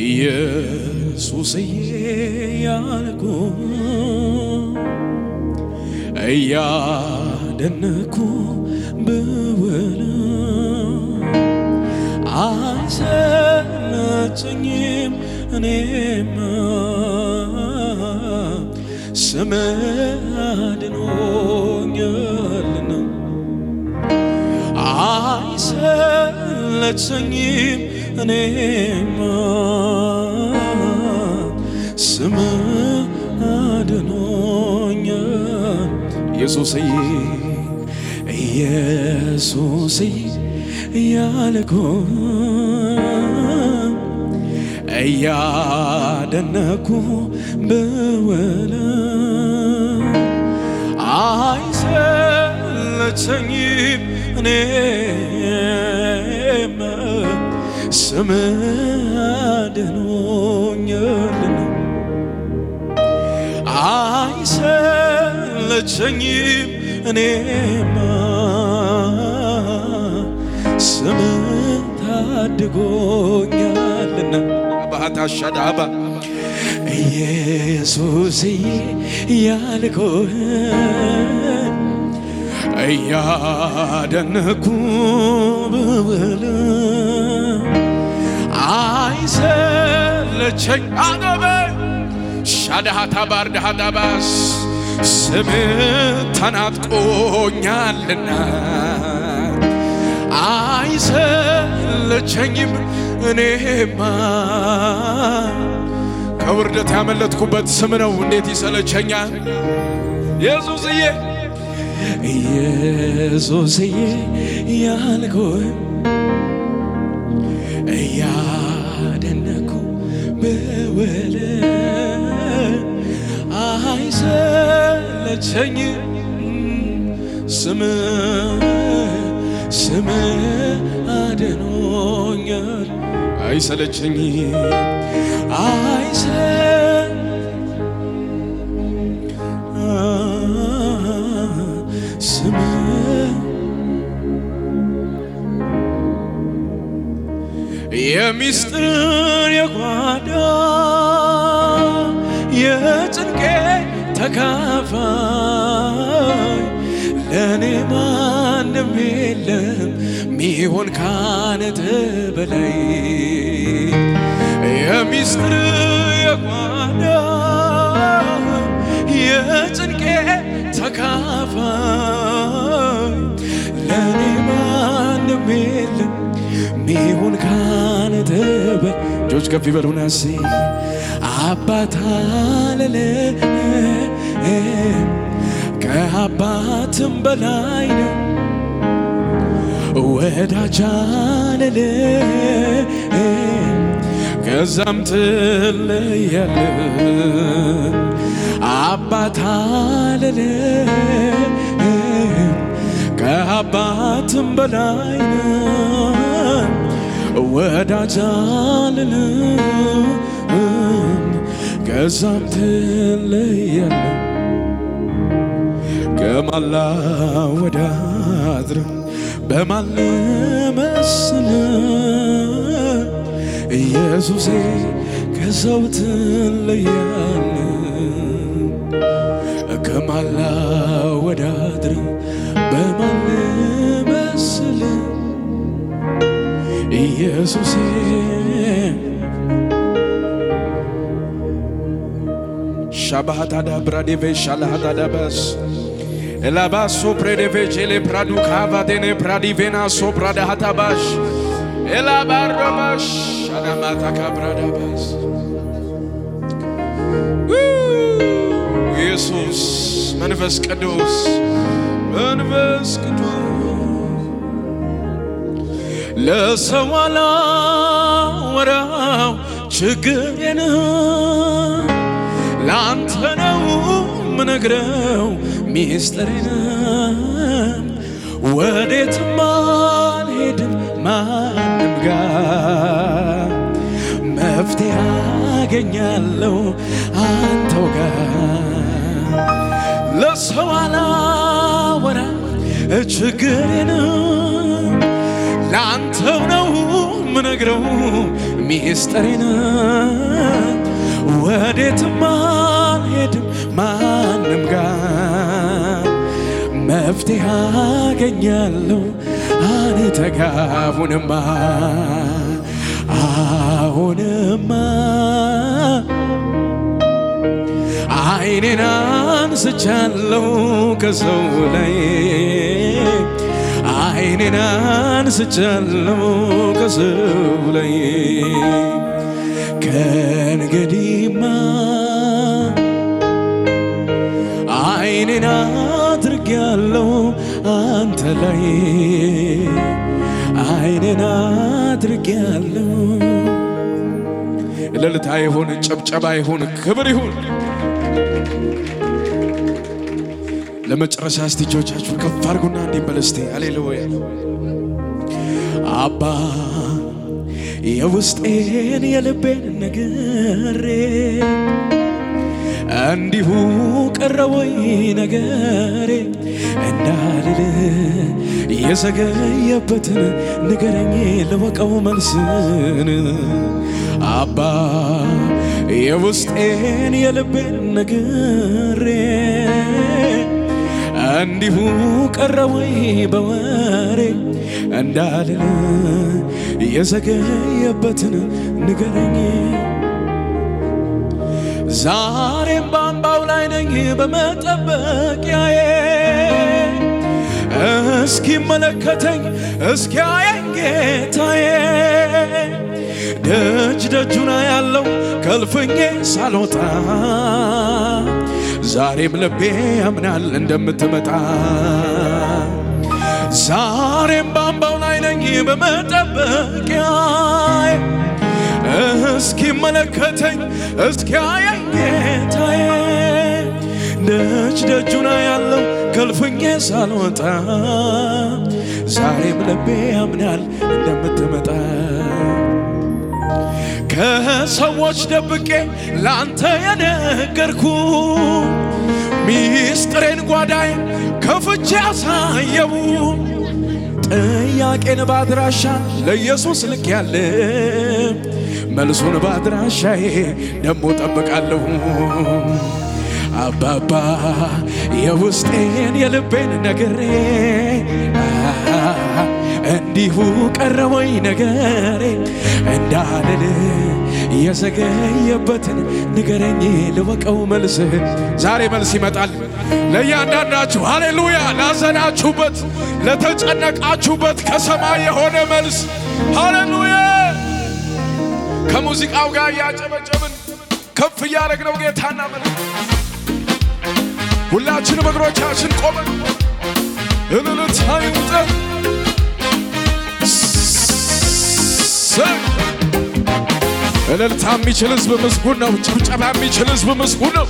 ኢየሱስዬ ያልኩ እያደነኩ ብውል አይሰለቸኝም እኔማ ስምህ አድኖኛልና አይሰለቸኝም እኔማ ስምህ አድኖኛል ኢየሱስዬ ኢየሱስዬ ያልኩ እያደነኩ ብውል አይሰለቸኝም እኔማ ስምህ አድኖኛልና አይሰለቸኝም እኔማ ስምህ ታድጎኛልና ባታሻዳባ ኢየሱስዬ ያልኩህ እያደነኩ ብውል አይሰለቸኝ አገበ ሻዳሃታ ባርዳሃዳባስ ስምህ ተናጥቆኛልና አይሰለቸኝም እኔማ ከውርደት ያመለጥኩበት ስም ነው እንዴት ይሰለቸኛል ኢየሱስዬ ኢየሱስዬ ያልኩህ እያደነኩ ብውል አይሰለቸኝም ስምህ አድኖኛል አይሰለቸኝም ስምህ የሚስጥር የጓዳ የጭንቄ ተካፋይ ለኔ ማንም የለም ሚሆን ካንተ በላይ የሚስጥር የጓዳ የጭንቄ ተካፋይ ለኔ ማንም የለም ሚሆን ካንተ በላይ እጆች ከፍ ይበሉና አባት አለለ ከአባትም በላይ ነው ወዳጅ አለለ ከዛም ትለያለህ አባት አለለ ከአባትም በላይ ነው ወዳጅ አለለ ከዛም ትለያለህ ከማን ላወዳድር በማን ልመስልህ ኢየሱሴ ከሰው ትለያለህ ከማን ላወዳድር በማን ልመስልህ ኢየሱሴ ሻባሃታዳ ብራዴቬ ሻላሃታዳባስ ኤላባሶ ፕሬዴቬ ጄሌ ፕራዱ ካቫዴኔ ፕራዲቬና ሶፕራዳሃታባሽ ኤላባሮባሽ ሻዳማታ ካብራዳባስ ኢየሱስ መንፈስ ቅዱስ ለሰው አላወራው ችግሬን ላንተ ነው ምነግረው ሚስጥሬን ወዴትም አልሄድም ማንም ጋር መፍትሄ አገኛለሁ አንተው ጋር ለሰው አላወራው ችግሬን ላንተው ነው ብነግረው ሚስጥሬን ወዴትም አልሄድም ማንም ጋር መፍትሄ አገኛለሁ አንተ ጋር አሁንማ አይኔን አንስቻለሁ ከሰው ላይ አይኔን አንስቻለሁ ከሰው ላይ ከእንግዲህማ አይኔን አድርጌያለሁ አንተ ላይ አይኔን አድርጌያለሁ። እልልታ ይሁን፣ ጨብጨባ ይሁን፣ ክብር ይሁን። ለመጨረሻ እስቲ እጆቻችሁ ከፍ አድርጉና እንዲበል እስቲ ሃሌሉያ። አባ የውስጤን የልቤን ነግሬ እንዲሁ ቀረ ወይ ነገሬ እንዳልል የዘገየበትን ንገረኝ ልወቀው መልስን አባ የውስጤን የልቤን ነግሬ እንዲሁ ቀረ ወይ በወሬ እንዳልል የዘገየበትን ንገረኝ ዛሬም በአምባው ላይ ነኝ በመጠበቂያዬ እስኪመለከተኝ እስኪያየኝ ጌታዬ ደጅ ደጁና ያለው ከልፍኜ ሳልወጣ ዛሬም ልቤ ያምናል እንደምትመጣ ዛሬም በአምባው ላይ ነኝ በመጠበቂያዬ እስኪመለከተኝ እስኪያየኝ ጌታዬ ደጅ ደጁና ያለው ከልፍኜ ሳልወጣ ዛሬም ልቤ ያምናል እንደምትመጣ ከሰዎች ደብቄ ላንተ የነገርኩ ሚስጥሬን ጓዳዬን ከፍቼ ያሳየው ጥያቄን ባድራሻ ለኢየሱስ ልክ ያለ መልሱን ባድራሻዬ ደሞ ጠብቃለሁ አባባ የውስጤን የልቤን ነግሬ እንዲሁ ቀረ ወይ ነገሬ እንዳልል የዘገየበትን ንገረኝ ልወቀው መልስህን ዛሬ መልስ ይመጣል ለእያንዳንዳችሁ ሃሌሉያ ላዘናችሁበት ለተጨነቃችሁበት ከሰማይ የሆነ መልስ ሃሌሉያ ከሙዚቃው ጋር እያጨበጨብን ከፍ እያደረግነው ጌታና መልስ ሁላችንም እግሮቻችን ቆመን እልልታ ይውጣ እልልታ የሚችል ሕዝብ ምስጉን ነው ጭብጨባ የሚችል ሕዝብ ምስጉን ነው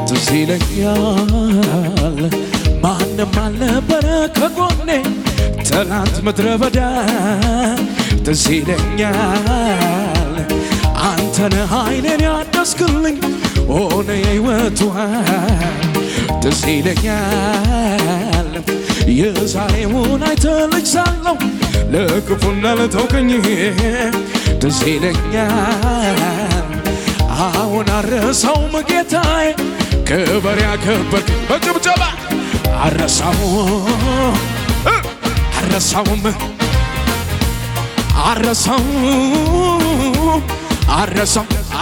ትዝ ይለኛል ማንም አልነበረ ከጎኔ ትላንት ምድረ በዳ ትዝ ይለኛል አንተነ ኃይሌን ያደስክልኝ ሆነ የሕይወት ውሃ ትዝ ይለኛል የዛሬውን አይተህ ልጅ ሳለሁ ለክፉና ለተውከኝ ትዝ ይለኛል አሁን አረሳውም ጌታዬ ክብር ያከበርክ በጭብጨባ አረሳው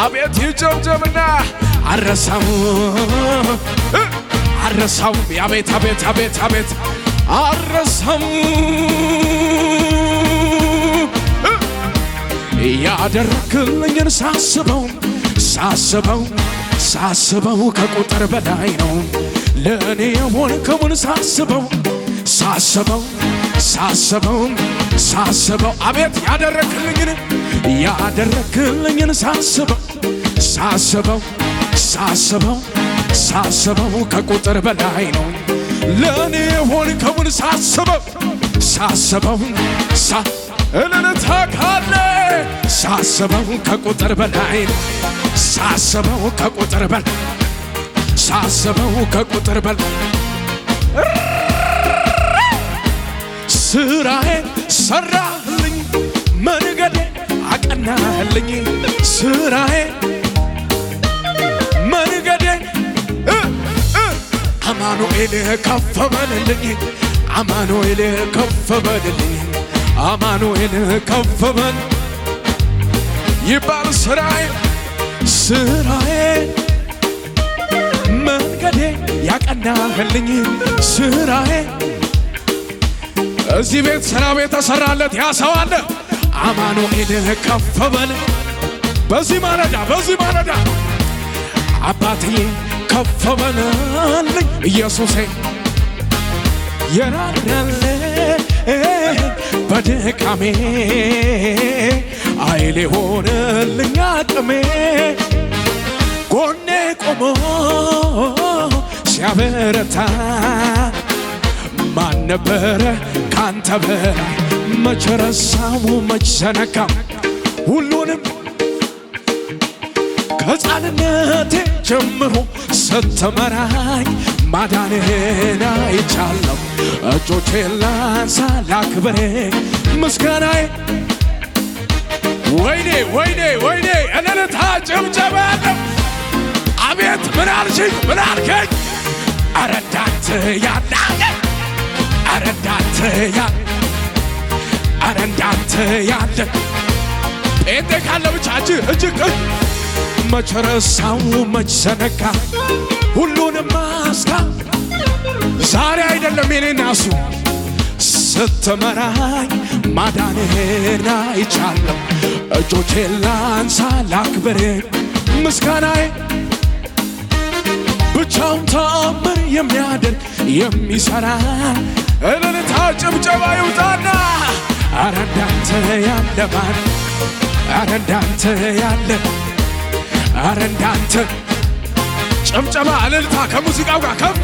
አቤት ይጨብጨብና አረሳው አቤት አረሳው ያደረክልኝን ሳስበው ከቁጥር በላይ ነው ለእኔ የሆንከውን ሳስበው አቤት ያደረክልኝን ሳስበው ከቁጥር በላይ ነው ለእኔ የሆንከውን ሳስበው እልልታ ካለ ሳስበው ከቁጥር በላይ ሳስበው ከቁጥር በላይ ስራዬን ሰራህልኝ መንገዴ አቀናህልኝ ስራዬን መንገዴ አማኑኤል ከፍ በልልኝ አማኑኤል ከፍ በልልኝ አማኑኤል ከፍ በል ይባል ስራዬን መንገዴ ያቀናህልኝ ስራዬን እዚህ ቤት ስራ ቤት ተሰራለት ያሰዋለ አማኑኤል ከፍ በል በዚህ ማለዳ አባትዬ ከፍ በልልኝ ኢየሱሴ የራራልኝ በድካሜ ኃይሌ ሆነልኝ አቅሜ ጎኔ ቆሞ ሲያበረታ ማን ነበረ ካንተ በላይ መች ረሳው መች ዘነጋው ሁሉንም ከሕፃንነቴ ጀምሮ ስትመራኝ ማዳንህን አይቻለሁ እጆቼን ላንሳ ላክብር ምስጋናዬ ወይኔ እልልታ ጭብጨባ ያለው አቤት ምን አልሽኝ ምን አልከኝ ኧረ እንዳንተ ያለ ኧረ እንዳንተ ያለ ጴንጤ ካለ ብቻ እጅግ መች ረሳው መች ዘነጋ ሁሉንም ማስካ ዛሬ አይደለም የኔና እሱ ስትመራኝ ማዳንህን አይቻለሁ እጆቼን ላንሳ ላክብር ምስጋናዬ ብቻውን ተአምር የሚያደርግ የሚሠራ እልልታ ጭብጨባ ይውጣና ኧረ እንዳንተ ያለ ማን ኧረ እንዳንተ ያለ ኧረ እንዳንተ ጭብጨባ እልልታ ከሙዚቃው ጋር ከፍ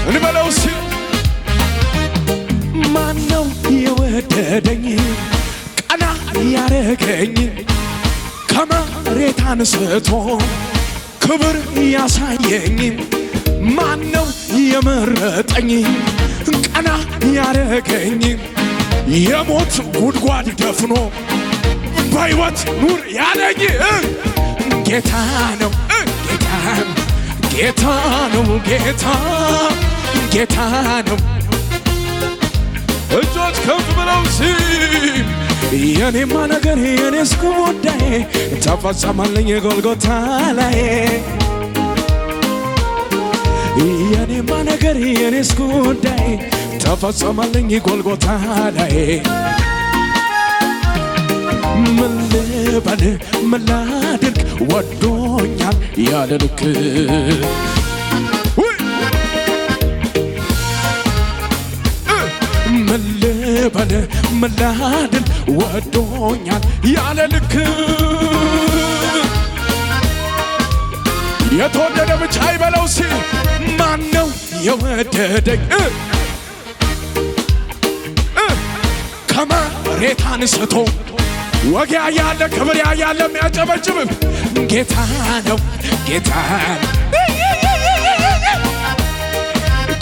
እንበለው ሲል ማነው የወደደኝ ቀና ያረገኝ ከመሬት አንስቶ ክብር ያሳየኝ ማነው የመረጠኝ ቀና ያረገኝ የሞት ጉድጓድ ደፍኖ በሕይወት ኑር ያለኝ ጌታ ነው ጌታ ነው እጆች ከፍ ብለው ሲል የኔማ ነገር የኔስ ጉዳይ ተፈጸመልኝ ጎልጎታ ላይ የኔማ ነገር የኔስ ጉዳይ ተፈጸመልኝ ጎልጎታ ላይ ምን ልበል ምን ላድርግ ወዶኛል ያለ ልክ ምን ልበል ምን ላድርግ ወዶኛል ያለ ልክ የተወደደ ብቻ ይበለው ሲል ማነው የወደደኝ ከመሬት አንስቶ ወጊያ ያለ ክብር ያለ የሚያጨበጭብ ጌታ ነው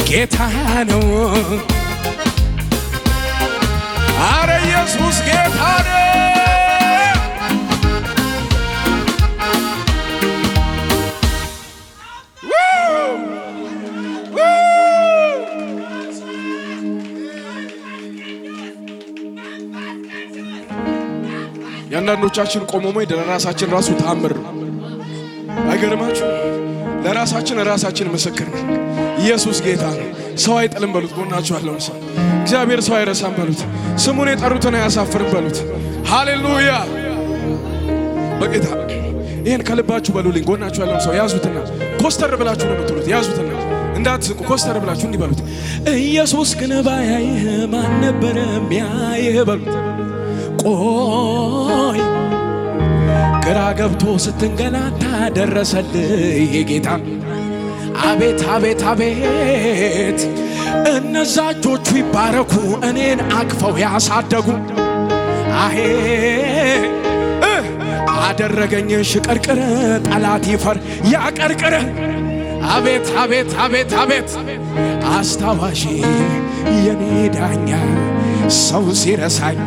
ጌታ ነው አረ ኢየሱስ ጌታ ነው ያንዳንዶቻችን ቆሞሞ ለራሳችን ራሱ ተአምር ነው አይገርማችሁ ለራሳችን ምስክር ነው ኢየሱስ ጌታ ነው ሰው አይጥልም በሉት ጎናችሁ ያለውን ሰው እግዚአብሔር ሰው አይረሳም በሉት ስሙን የጠሩትን አያሳፍርም በሉት ሃሌሉያ በጌታ ይሄን ከልባችሁ በሉልኝ ጎናችሁ ያለውን ሰው ያዙትና ኮስተር ብላችሁ ነው የምትሉት ያዙትና እንዳትስቁ ኮስተር ብላችሁ እንዲህ በሉት ኢየሱስ ግን ባያይህ ማን ነበረ የሚያይህ በሉት ቆይ ግራ ገብቶ ስትንገላታ ደረሰልህ ጌታ። አቤት አቤት አቤት እነዛ እጆቹ ይባረኩ እኔን አቅፈው ያሳደጉ። አሄ አደረገኝ ሽቅርቅር ጠላት ይፈር ያቀርቅር። አቤት አቤት አቤት አቤት አስታዋሽ የኔ ዳኛ ሰው ሲረሳኝ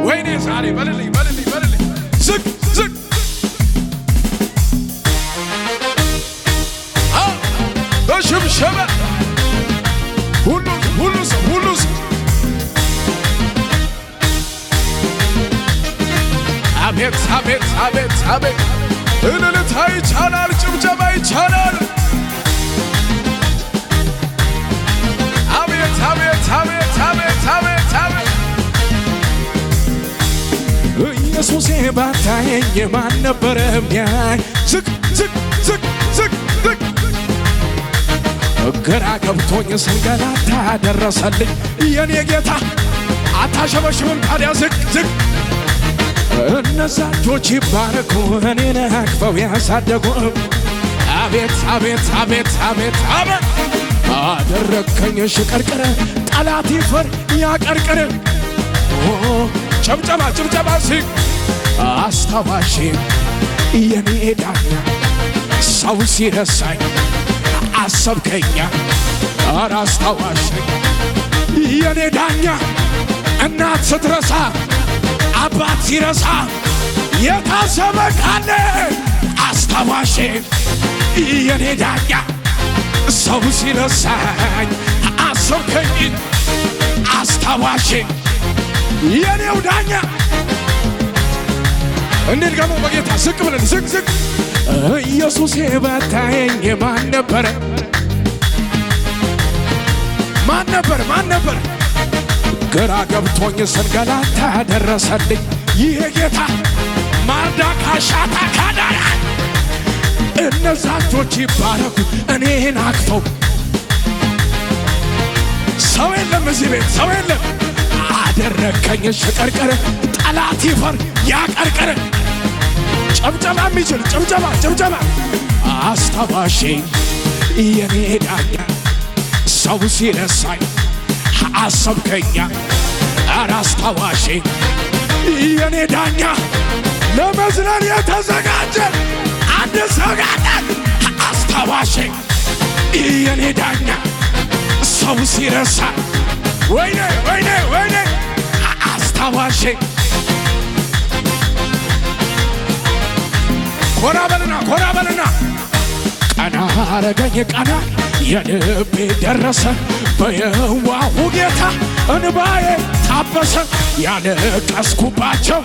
ወይኔ ዛሬ በልልኝ በልልኝ በልልኝ ዝቅ ዝቅ በሽብሸበ ሁሉ ሰው አቤት አቤት አቤት አቤት እልልታ ይቻላል፣ ጭብጨባ ይቻላል። አቤት አቤት አቤት አቤት አቤት አቤት ኢየሱሴ ባታየኝ ማን ነበረ የሚያይ? ዝቅ ዝቅ ዝቅ ዝቅ ዝቅ ግራ ገብቶኝ ስንገላታ ደረሰልኝ የኔ ጌታ። አታሸበሽብም ታዲያ ዝቅ ዝቅ እነዛ እጆች ይባረኩ እኔን አቅፈው ያሳደጉ። አቤት አቤት አቤት አቤት አቤት አደረከኝ ሽቅርቅር ጠላት ይፈር ያቀርቅር። ጭብጨባ ጭብጨባ ሲቅ አስታዋሽ የኔ ዳኛ ሰው ሲረሳኝ አሰብከኛ። ኧረ አስታዋሽ የኔ ዳኛ እናት ስትረሳ አባት ሲረሳ የታሰበ ካለ አስታዋሽ የኔ ዳኛ ሰው ሲረሳኝ አሰብከኝ። አስታዋሽ የኔው ዳኛ እንዴት ገሞ በጌታ ዝቅ ብለን ዝቅ ዝቅ ኢየሱሴ ባታየኝ ማን ነበረ? ማን ነበር? ማን ነበር? ግራ ገብቶኝ ስንገላታ ደረሰልኝ ይሄ ጌታ። ማርዳ ካሻታ ካዳራ እነዛ እጆች ይባረኩ እኔን አቅፈው። ሰው የለም እዚህ ቤት ሰው የለም። አደረከኝ ሽቅርቅር ጠላት ይፈር ያቀርቅር። ጭብጨባ የሚችል ጭብጨባ ጭብጨባ አስታዋሽ የኔ ዳኛ ሰው ሲረሳኝ አሰብከኛ። ኧረ አስታዋሽ የኔ ዳኛ ለመዝለል የተዘጋጀ አንድ ሰው ጋር አስታዋሽ የኔ ዳኛ ሰው ሲረሳ ወይኔ ወይኔ ወይኔ አስታዋሽ ኮራ በልና ቀና አረገኝ ቀና የልቤ ደረሰ በየዋሁ ጌታ እንባዬ ታበሰ። ያለቀስኩባቸው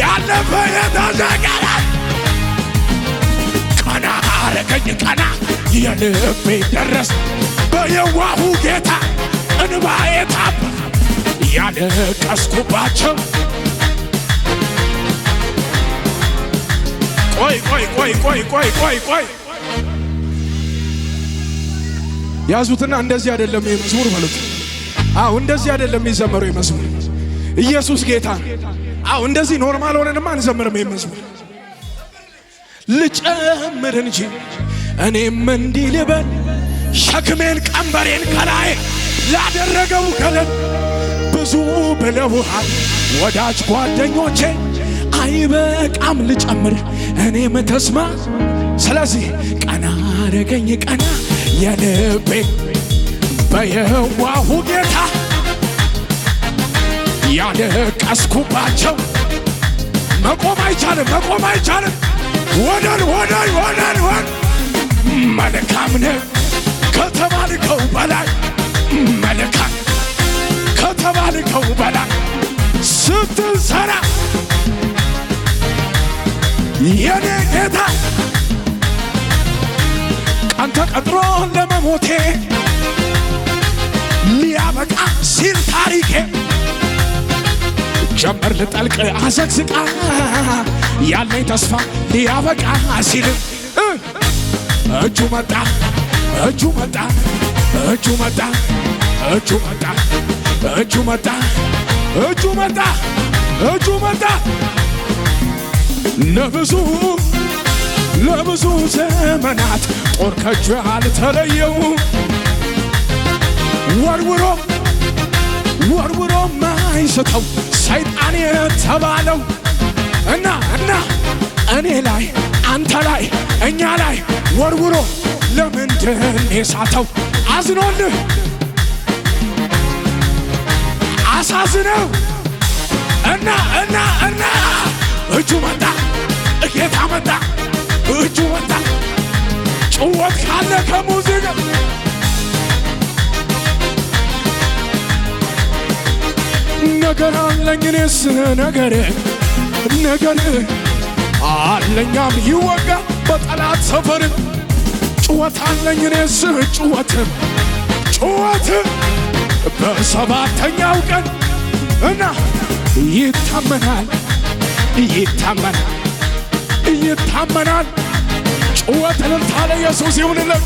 ያለፈ የተዘጋለ ቀና አረገኝ ቀና የልቤ ደረሰ በየዋሁ ጌታ እንባዬ ታበሰ። ያለቀስኩባቸው ቆይ ያዙትና እንደዚህ አይደለም የመዝሙር በሉት። አዎ እንደዚህ አይደለም የሚዘመረው የመዝሙር ኢየሱስ ጌታ። አዎ እንደዚህ ኖርማል ሆነንማ አንዘምርም የመዝሙር። ልጨምር እንጂ እኔም እንዲህ ልበል ሸክሜን ቀንበሬን ከላይ ላደረገው ገለል ብዙ ብለውሃል ወዳጅ ጓደኞቼ አይበቃም ልጨምር እኔም ተስማ። ስለዚህ ቀና አረገኝ ቀና የልቤ በየዋሁ ጌታ ያለቀስኩባቸው መቆም አይቻልም። ወደን መልካም ነህ ከተባልከው በላይ መልካም ከተባልከው በላይ ስትሰራ የኔ ጌታ ቀን ተቀጥሮ ለመሞቴ ሊያበቃ ሲል ታሪኬ ጀመር ልጠልቅ አዘግዝቃ ያለኝ ተስፋ ሊያበቃ ሲል እጁ መጣ እጁ መጣ እጁ መጣ እጁ መጣ እጁ መጣ እጁ መጣ እጁ መጣ ለብዙ ዘመናት ጦር ከእጁ አልተለየው ወርውሮ ማይስተው ሰይጣን የተባለው እና እኔ ላይ አንተ ላይ እኛ ላይ ወርውሮ ለምንድን የሳተው? አዝኖልህ አሳዝነው እና እጁ መጣ ጌታ መጣ እጁ መጣ። ጭወት ካለ ከሙዚቃ ነገር አለኝ እኔስ ነገር አለኛም ይወጋ በጠላት ሰፈር ጭወት አለኝ እኔስ ጭወት በሰባተኛው ቀን እና ይታመናል ጭወት እልልታ ለኢየሱስ ይሁንልን።